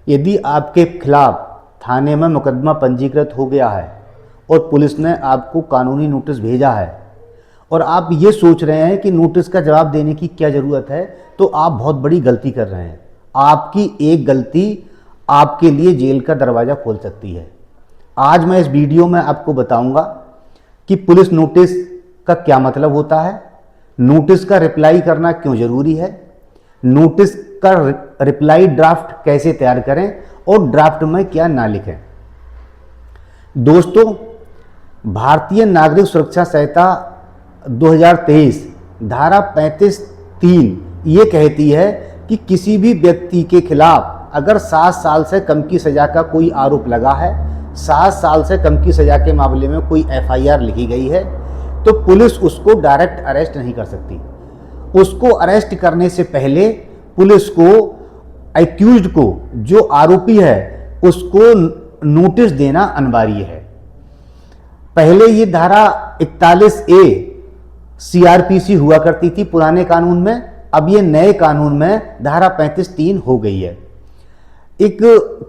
यदि आपके खिलाफ थाने में मुकदमा पंजीकृत हो गया है और पुलिस ने आपको कानूनी नोटिस भेजा है और आप ये सोच रहे हैं कि नोटिस का जवाब देने की क्या ज़रूरत है, तो आप बहुत बड़ी गलती कर रहे हैं। आपकी एक गलती आपके लिए जेल का दरवाज़ा खोल सकती है। आज मैं इस वीडियो में आपको बताऊंगा कि पुलिस नोटिस का क्या मतलब होता है, नोटिस का रिप्लाई करना क्यों ज़रूरी है, नोटिस का रिप्लाई ड्राफ्ट कैसे तैयार करें और ड्राफ्ट में क्या ना लिखें। दोस्तों, भारतीय नागरिक सुरक्षा संहिता 2023 धारा 35(3) ये कहती है कि किसी भी व्यक्ति के खिलाफ अगर 7 साल से कम की सज़ा का कोई आरोप लगा है, 7 साल से कम की सज़ा के मामले में कोई FIR लिखी गई है, तो पुलिस उसको डायरेक्ट अरेस्ट नहीं कर सकती। उसको अरेस्ट करने से पहले पुलिस को एक्यूज्ड को, जो आरोपी है, उसको नोटिस देना अनिवार्य है। पहले ये धारा 41A CRPC हुआ करती थी पुराने कानून में, अब ये नए कानून में धारा 35(3) हो गई है। एक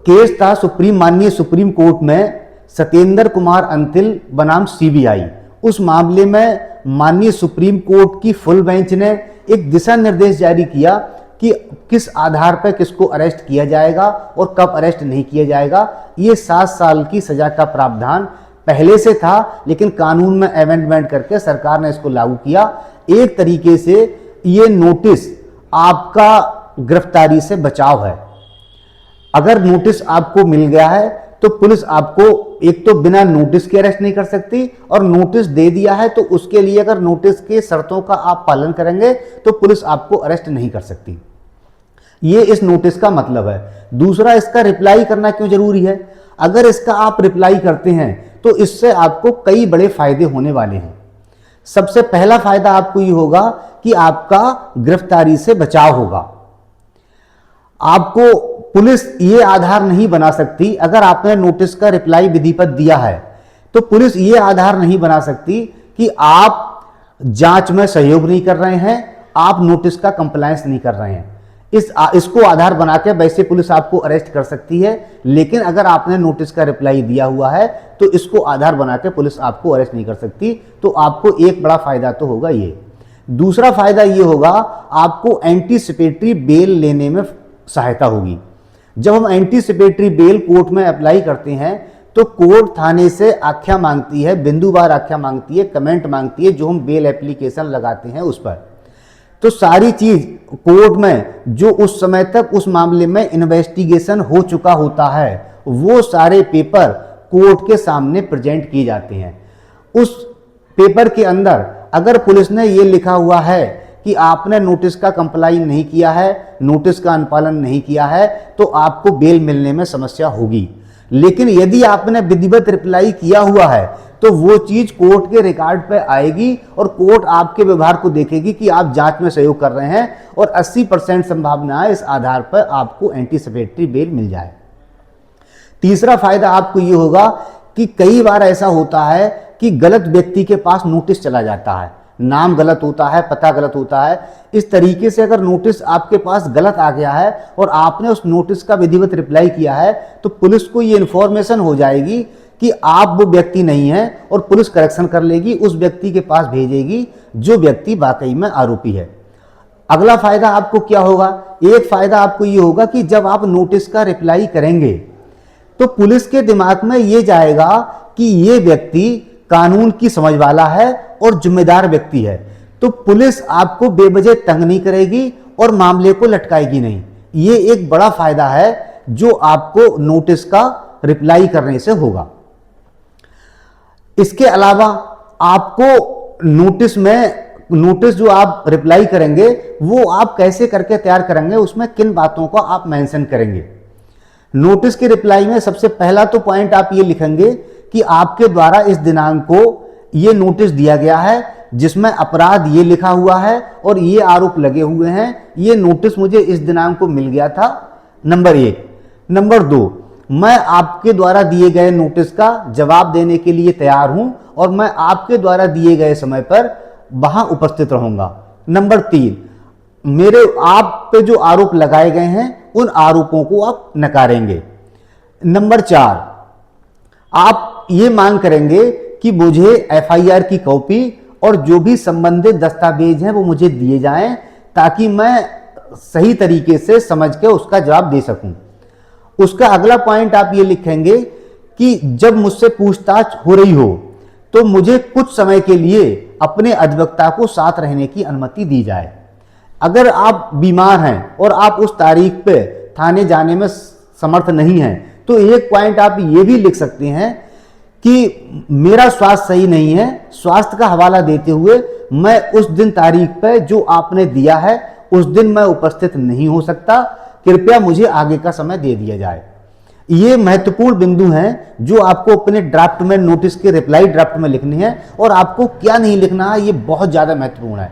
केस था माननीय सुप्रीम कोर्ट में, सत्येंद्र कुमार अंतिल बनाम CBI। उस मामले में माननीय सुप्रीम कोर्ट की फुल बेंच ने एक दिशा निर्देश जारी किया कि किस आधार पर किसको अरेस्ट किया जाएगा और कब अरेस्ट नहीं किया जाएगा। ये 7 साल की सजा का प्रावधान पहले से था, लेकिन कानून में अमेंडमेंट करके सरकार ने इसको लागू किया। एक तरीके से ये नोटिस आपका गिरफ्तारी से बचाव है। अगर नोटिस आपको मिल गया है तो पुलिस आपको एक तो बिना नोटिस के अरेस्ट नहीं कर सकती, और नोटिस दे दिया है तो उसके लिए अगर नोटिस के शर्तों का आप पालन करेंगे तो पुलिस आपको अरेस्ट नहीं कर सकती। ये इस नोटिस का मतलब है। दूसरा, इसका रिप्लाई करना क्यों जरूरी है। अगर इसका आप रिप्लाई करते हैं तो इससे आपको कई बड़े फायदे होने वाले हैं। सबसे पहला फायदा आपको ये होगा कि आपका गिरफ्तारी से बचाव होगा। आपको पुलिस ये आधार नहीं बना सकती, अगर आपने नोटिस का रिप्लाई विधिवत दिया है तो पुलिस ये आधार नहीं बना सकती कि आप जांच में सहयोग नहीं कर रहे हैं, आप नोटिस का कंप्लायंस नहीं कर रहे हैं। इसको आधार बना के वैसे पुलिस आपको अरेस्ट कर सकती है, लेकिन अगर आपने नोटिस का रिप्लाई दिया हुआ है तो इसको आधार बना के पुलिस आपको अरेस्ट नहीं कर सकती। तो आपको एक बड़ा फायदा तो होगा ये। दूसरा फायदा ये होगा, आपको एंटीसिपेटरी बेल लेने में सहायता होगी। जब हम एंटीसिपेटरी बेल कोर्ट में अप्लाई करते हैं तो कोर्ट थाने से आख्या मांगती है, बिंदुवार आख्या मांगती है, कमेंट मांगती है, जो हम बेल एप्लीकेशन लगाते हैं उस पर। तो सारी चीज कोर्ट में जो उस समय तक उस मामले में इन्वेस्टिगेशन हो चुका होता है, वो सारे पेपर कोर्ट के सामने प्रेजेंट किए जाते हैं। उस पेपर के अंदर अगर पुलिस ने ये लिखा हुआ है कि आपने नोटिस का कंप्लाई नहीं किया है, नोटिस का अनुपालन नहीं किया है, तो आपको बेल मिलने में समस्या होगी। लेकिन यदि आपने विधिवत रिप्लाई किया हुआ है तो वो चीज कोर्ट के रिकॉर्ड पे आएगी और कोर्ट आपके व्यवहार को देखेगी कि आप जांच में सहयोग कर रहे हैं, और 80% संभावना है इस आधार पर आपको एंटीसिपेटरी बेल मिल जाए। तीसरा फायदा आपको ये होगा कि कई बार ऐसा होता है कि गलत व्यक्ति के पास नोटिस चला जाता है, नाम गलत होता है, पता गलत होता है। इस तरीके से अगर नोटिस आपके पास गलत आ गया है और आपने उस नोटिस का विधिवत रिप्लाई किया है तो पुलिस को ये इंफॉर्मेशन हो जाएगी कि आप वो व्यक्ति नहीं है, और पुलिस करेक्शन कर लेगी, उस व्यक्ति के पास भेजेगी जो व्यक्ति वाकई में आरोपी है। अगला फायदा आपको क्या होगा, एक फायदा आपको ये होगा कि जब आप नोटिस का रिप्लाई करेंगे तो पुलिस के दिमाग में ये जाएगा कि ये व्यक्ति कानून की समझ वाला है और जिम्मेदार व्यक्ति है, तो पुलिस आपको बेवजह तंग नहीं करेगी और मामले को लटकाएगी नहीं। ये एक बड़ा फायदा है जो आपको नोटिस का रिप्लाई करने से होगा। इसके अलावा आपको नोटिस जो आप रिप्लाई करेंगे वो आप कैसे करके तैयार करेंगे, उसमें किन बातों को आप मेंशन करेंगे। नोटिस के रिप्लाई में सबसे पहला तो पॉइंट आप ये लिखेंगे कि आपके द्वारा इस दिनांक को ये नोटिस दिया गया है जिसमें अपराध ये लिखा हुआ है और ये आरोप लगे हुए हैं, ये नोटिस मुझे इस दिनांक को मिल गया था, नंबर 1। नंबर 2, मैं आपके द्वारा दिए गए नोटिस का जवाब देने के लिए तैयार हूं और मैं आपके द्वारा दिए गए समय पर वहां उपस्थित रहूंगा। नंबर 3, मेरे आप पे जो आरोप लगाए गए हैं उन आरोपों को आप नकारेंगे। नंबर 4, आप ये मांग करेंगे कि मुझे एफआईआर की कॉपी और जो भी संबंधित दस्तावेज हैं वो मुझे दिए जाएं ताकि मैं सही तरीके से समझ के उसका जवाब दे सकूं। उसका अगला पॉइंट आप ये लिखेंगे कि जब मुझसे पूछताछ हो रही हो तो मुझे कुछ समय के लिए अपने अधिवक्ता को साथ रहने की अनुमति दी जाए। अगर आप बीमार हैं और आप उस तारीख पे थाने जाने में समर्थ नहीं हैं तो एक पॉइंट आप ये भी लिख सकते हैं कि मेरा स्वास्थ्य सही नहीं है, स्वास्थ्य का हवाला देते हुए मैं उस दिन तारीख पे जो आपने दिया है उस दिन मैं उपस्थित नहीं हो सकता, कृपया मुझे आगे का समय दे दिया जाए। ये महत्वपूर्ण बिंदु हैं जो आपको अपने ड्राफ्ट में, नोटिस के रिप्लाई ड्राफ्ट में लिखनी है। और आपको क्या नहीं लिखना है ये बहुत ज्यादा महत्वपूर्ण है।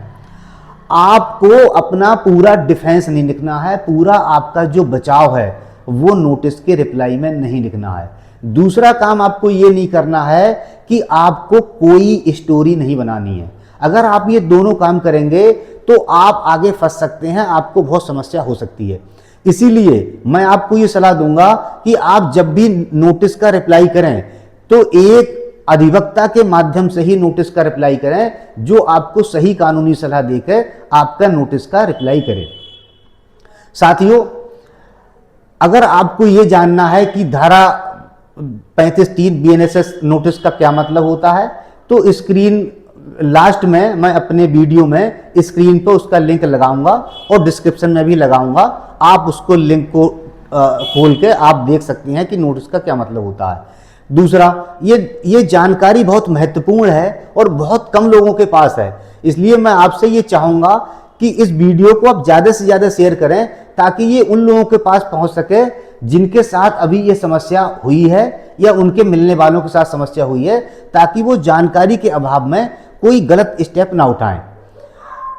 आपको अपना पूरा डिफेंस नहीं लिखना है, पूरा आपका जो बचाव है वो नोटिस के रिप्लाई में नहीं लिखना है। दूसरा काम आपको ये नहीं करना है कि आपको कोई स्टोरी नहीं बनानी है। अगर आप ये दोनों काम करेंगे तो आप आगे फंस सकते हैं, आपको बहुत समस्या हो सकती है। इसीलिए मैं आपको ये सलाह दूंगा कि आप जब भी नोटिस का रिप्लाई करें तो एक अधिवक्ता के माध्यम से ही नोटिस का रिप्लाई करें जो आपको सही कानूनी सलाह देकर आपका नोटिस का रिप्लाई करे। साथियों, अगर आपको ये जानना है कि धारा 35(3) बीएनएसएस नोटिस का क्या मतलब होता है तो स्क्रीन लास्ट में मैं अपने वीडियो में स्क्रीन पर उसका लिंक लगाऊंगा और डिस्क्रिप्शन में भी लगाऊंगा। आप उसको लिंक को खोल के आप देख सकते हैं कि नोटिस का क्या मतलब होता है। दूसरा, ये जानकारी बहुत महत्वपूर्ण है और बहुत कम लोगों के पास है, इसलिए मैं आपसे ये चाहूंगा कि इस वीडियो को आप ज्यादा से ज्यादा शेयर करें ताकि ये उन लोगों के पास पहुंच सके जिनके साथ अभी ये समस्या हुई है या उनके मिलने वालों के साथ समस्या हुई है, ताकि वो जानकारी के अभाव में कोई गलत स्टेप ना उठाएं।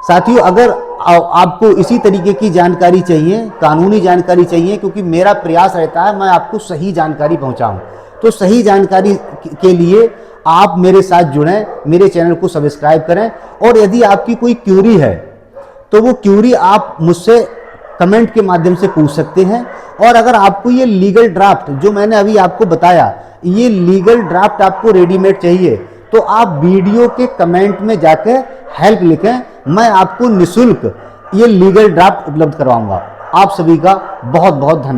साथियों, अगर आपको इसी तरीके की जानकारी चाहिए, कानूनी जानकारी चाहिए, क्योंकि मेरा प्रयास रहता है मैं आपको सही जानकारी पहुंचाऊं, तो सही जानकारी के लिए आप मेरे साथ जुड़ें, मेरे चैनल को सब्सक्राइब करें। और यदि आपकी कोई क्यूरी है तो वो क्यूरी आप मुझसे कमेंट के माध्यम से पूछ सकते हैं। और अगर आपको ये लीगल ड्राफ्ट जो मैंने अभी आपको बताया, ये लीगल ड्राफ्ट आपको रेडीमेड चाहिए तो आप वीडियो के कमेंट में जाकर हेल्प लिखें, मैं आपको निःशुल्क ये लीगल ड्राफ्ट उपलब्ध करवाऊंगा। आप सभी का बहुत बहुत धन्यवाद।